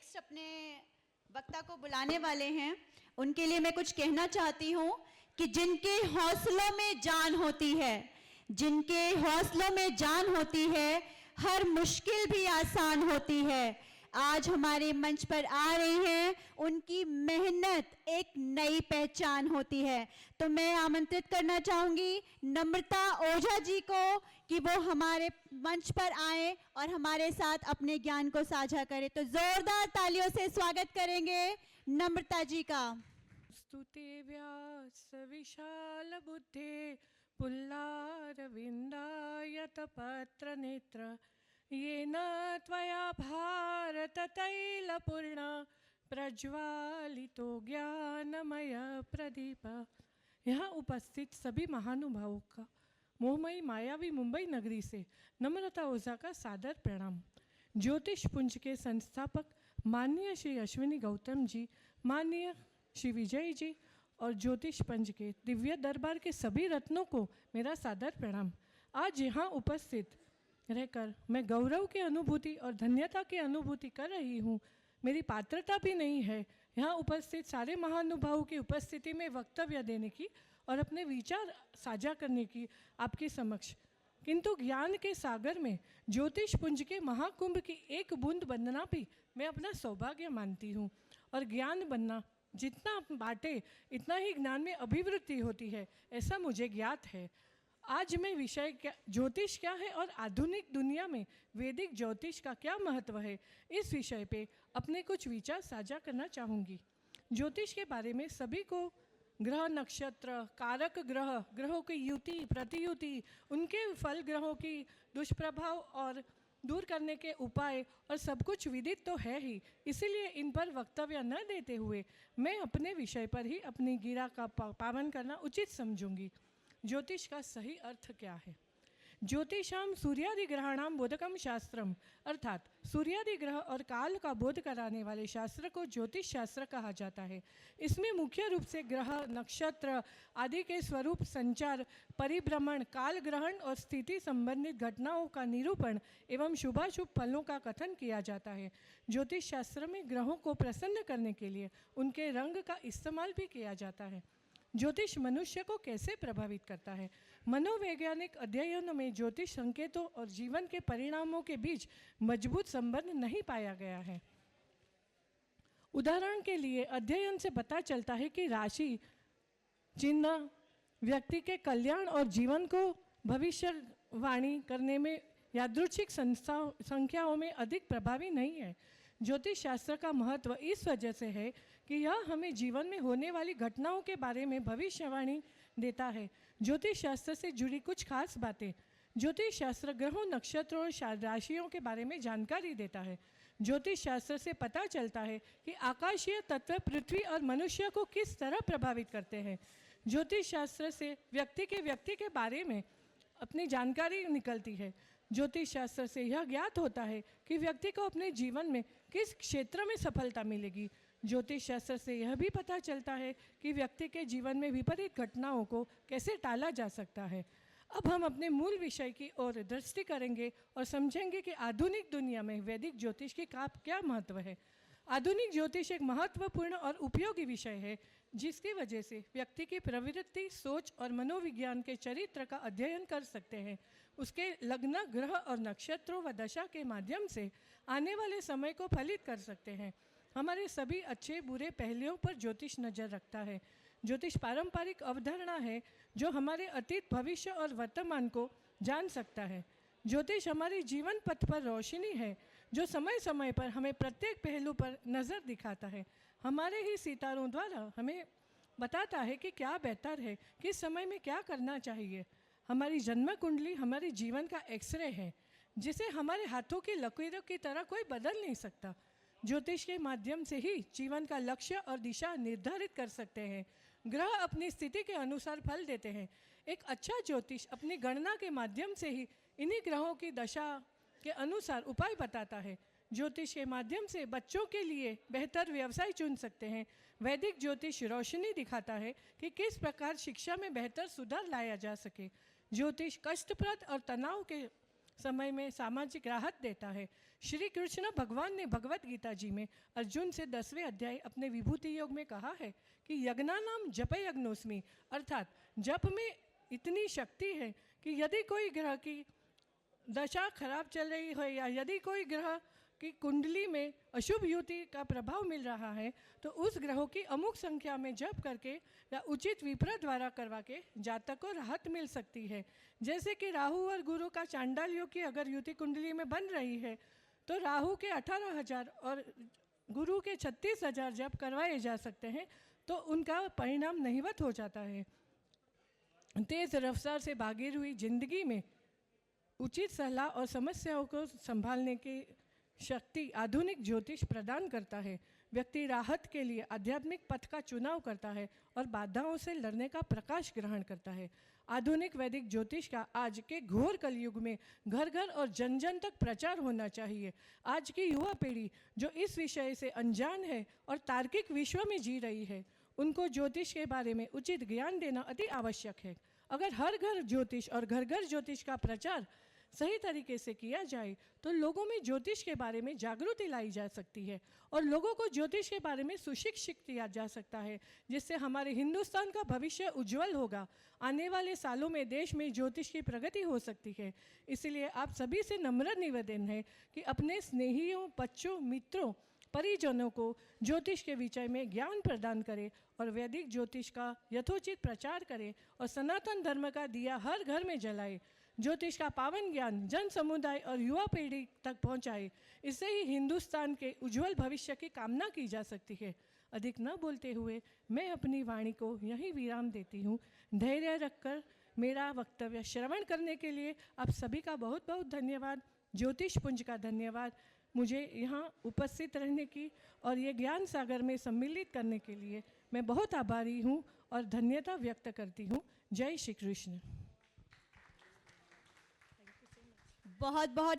Next अपने वक्ता को बुलाने वाले हैं, उनके लिए मैं कुछ कहना चाहती हूँ कि जिनके हौसलों में जान होती है, जिनके हौसलों में जान होती है, हर मुश्किल भी आसान होती है। आज हमारे मंच पर आ रही हैं, उनकी मेहनत एक नई पहचान होती है। तो मैं आमंत्रित करना चाहूंगी नम्रता ओझा जी को कि वो हमारे मंच पर आए और हमारे साथ अपने ज्ञान को साझा करें। तो जोरदार तालियों से स्वागत करेंगे नम्रता जी का। स्तुते व्यास विशाल बुद्धे पुल्लारविन्दायत पत्र नेत्र येन त्वया भारत तैलपूर्ण प्रज्वालितो ज्ञानमय प्रदीप। यहाँ उपस्थित सभी महानुभावों का मोहमयी मायावी मुंबई नगरी से नम्रता ओझा का सादर प्रणाम। ज्योतिष पुंज के संस्थापक माननीय श्री अश्विनी गौतम जी, माननीय श्री विजय जी और ज्योतिष पंच के दिव्य दरबार के सभी रत्नों को मेरा सादर प्रणाम। आज यहाँ उपस्थित रहकर मैं गौरव की अनुभूति और धन्यता की अनुभूति कर रही हूँ। मेरी पात्रता भी नहीं है यहाँ उपस्थित सारे महानुभावों की उपस्थिति में वक्तव्य देने की और अपने विचार साझा करने की आपके समक्ष, किंतु ज्ञान के सागर में ज्योतिष पुंज के महाकुंभ की एक बूंद बनना भी मैं अपना सौभाग्य मानती हूँ। और ज्ञान बनना जितना बांटे इतना ही ज्ञान में अभिवृद्धि होती है, ऐसा मुझे ज्ञात है। आज मैं विषय क्या ज्योतिष क्या है और आधुनिक दुनिया में वैदिक ज्योतिष का क्या महत्व है, इस विषय पे अपने कुछ विचार साझा करना चाहूँगी। ज्योतिष के बारे में सभी को ग्रह, नक्षत्र, कारक ग्रह, ग्रहों की युति प्रतियुति, उनके फल, ग्रहों की दुष्प्रभाव और दूर करने के उपाय और सब कुछ विदित तो है ही। इसीलिए इन पर वक्तव्य न देते हुए मैं अपने विषय पर ही अपनी गिरा का पावन करना उचित समझूंगी। ज्योतिष का सही अर्थ क्या है? ज्योतिषाम सूर्यादि ग्रहाणाम बोधकम शास्त्रम, अर्थात सूर्यादि ग्रह और काल का बोध कराने वाले शास्त्र को ज्योतिष शास्त्र कहा जाता है। इसमें मुख्य रूप से ग्रह, नक्षत्र आदि के स्वरूप, संचार, परिभ्रमण, काल ग्रहण और स्थिति संबंधित घटनाओं का निरूपण एवं शुभाशुभ फलों का कथन किया जाता है। ज्योतिष शास्त्र में ग्रहों को प्रसन्न करने के लिए उनके रंग का इस्तेमाल भी किया जाता है। ज्योतिष मनुष्य को कैसे प्रभावित करता है? मनोवैज्ञानिक अध्ययनों में ज्योतिष संकेतों और जीवन के परिणामों के बीच मजबूत संबंध नहीं पाया गया है। उदाहरण के लिए अध्ययन से पता चलता है कि राशि चिन्ह व्यक्ति के कल्याण और जीवन को भविष्यवाणी करने में यादृच्छिक संख्याओं में अधिक प्रभावी नहीं है। ज्योतिष शास्त्र का महत्व इस वजह से है कि यह हमें जीवन में होने वाली घटनाओं के बारे में भविष्यवाणी देता है। ज्योतिष शास्त्र से जुड़ी कुछ खास बातें। ज्योतिष शास्त्र ग्रहों, नक्षत्रों और राशियों के बारे में जानकारी देता है। ज्योतिष शास्त्र से पता चलता है कि आकाशीय तत्व पृथ्वी और मनुष्य को किस तरह प्रभावित करते हैं। ज्योतिष शास्त्र से व्यक्ति के बारे में अपनी जानकारी निकलती है। ज्योतिष शास्त्र से यह ज्ञात होता है कि व्यक्ति को अपने जीवन में किस क्षेत्र में सफलता मिलेगी। ज्योतिष शास्त्र से यह भी पता चलता है कि व्यक्ति के जीवन में विपरीत घटनाओं को कैसे टाला जा सकता है। अब हम अपने मूल विषय की ओर दृष्टि करेंगे और समझेंगे कि आधुनिक दुनिया में वैदिक ज्योतिष की क्या महत्व है। आधुनिक ज्योतिष एक महत्वपूर्ण और उपयोगी विषय है जिसकी वजह से व्यक्ति की प्रवृत्ति, सोच और मनोविज्ञान के चरित्र का अध्ययन कर सकते हैं। उसके लग्न, ग्रह और नक्षत्रों व दशा के माध्यम से आने वाले समय को फलित कर सकते हैं। हमारे सभी अच्छे बुरे पहलुओं पर ज्योतिष नज़र रखता है। ज्योतिष पारंपरिक अवधारणा है जो हमारे अतीत, भविष्य और वर्तमान को जान सकता है। ज्योतिष हमारे जीवन पथ पर रोशनी है जो समय समय पर हमें प्रत्येक पहलू पर नज़र दिखाता है। हमारे ही सितारों द्वारा हमें बताता है कि क्या बेहतर है, किस समय में क्या करना चाहिए। हमारी जन्म कुंडली हमारे जीवन का एक्सरे है जिसे हमारे हाथों की लकीरों की तरह कोई बदल नहीं सकता। ज्योतिष के माध्यम से ही जीवन का लक्ष्य और दिशा निर्धारित कर सकते हैं। ग्रह अपनी स्थिति के अनुसार फल देते हैं। एक अच्छा ज्योतिष अपनी गणना के माध्यम से ही इन्हीं ग्रहों की दशा के अनुसार उपाय बताता है। ज्योतिष के माध्यम से बच्चों के लिए बेहतर व्यवसाय चुन सकते हैं। वैदिक ज्योतिष रोशनी दिखाता है कि किस प्रकार शिक्षा में बेहतर सुधार लाया जा सके। ज्योतिष कष्टप्रद और तनाव के समय में सामाजिक राहत देता है। श्री कृष्ण भगवान ने भगवत गीता जी में अर्जुन से 10वें अध्याय अपने विभूति योग में कहा है कि यज्ञानाम जप यज्ञोस्मि, अर्थात जप में इतनी शक्ति है कि यदि कोई ग्रह की दशा खराब चल रही हो या यदि कोई ग्रह की कुंडली में अशुभ युति का प्रभाव मिल रहा है तो उस ग्रहों की अमुक संख्या में जप करके या उचित विप्र द्वारा करवा के जातक को राहत मिल सकती है। जैसे कि राहु और गुरु का चांडाल योग की अगर युति कुंडली में बन रही है तो राहु के 18,000 और गुरु के 36,000 जप करवाए जा सकते हैं तो उनका परिणाम नहीवत हो जाता है। तेज रफ्तार से भागी हुई जिंदगी में उचित सलाह और समस्याओं को संभालने की शक्ति आधुनिक ज्योतिष प्रदान करता है। व्यक्ति राहत के लिए आध्यात्मिक पथ का चुनाव करता है और बाधाओं से लड़ने का प्रकाश ग्रहण करता है। आधुनिक वैदिक ज्योतिष का आज के घोर कलयुग में घर घर और जन जन तक प्रचार होना चाहिए। आज की युवा पीढ़ी जो इस विषय से अनजान है और तार्किक विश्व में जी रही है, उनको ज्योतिष के बारे में उचित ज्ञान देना अति आवश्यक है। अगर हर घर ज्योतिष और घर घर ज्योतिष का प्रचार सही तरीके से किया जाए तो लोगों में ज्योतिष के बारे में जागृति लाई जा सकती है और लोगों को ज्योतिष के बारे में सुशिक्षित किया जा सकता है, जिससे हमारे हिंदुस्तान का भविष्य उज्जवल होगा। आने वाले सालों में देश में ज्योतिष की प्रगति हो सकती है। इसलिए आप सभी से नम्र निवेदन है कि अपने स्नेहियों, बच्चों, मित्रों, परिजनों को ज्योतिष के विषय में ज्ञान प्रदान करें और वैदिक ज्योतिष का यथोचित प्रचार करें और सनातन धर्म का दिया हर घर में जलाए। ज्योतिष का पावन ज्ञान जन समुदाय और युवा पीढ़ी तक पहुंचाए। इससे ही हिंदुस्तान के उज्जवल भविष्य की कामना की जा सकती है। अधिक न बोलते हुए मैं अपनी वाणी को यहीं विराम देती हूँ। धैर्य रखकर मेरा वक्तव्य श्रवण करने के लिए आप सभी का बहुत बहुत धन्यवाद। ज्योतिष पुंज का धन्यवाद मुझे यहाँ उपस्थित रहने की और ये ज्ञान सागर में सम्मिलित करने के लिए मैं बहुत आभारी हूँ और धन्यता व्यक्त करती हूँ। जय श्री कृष्ण। बहुत बहुत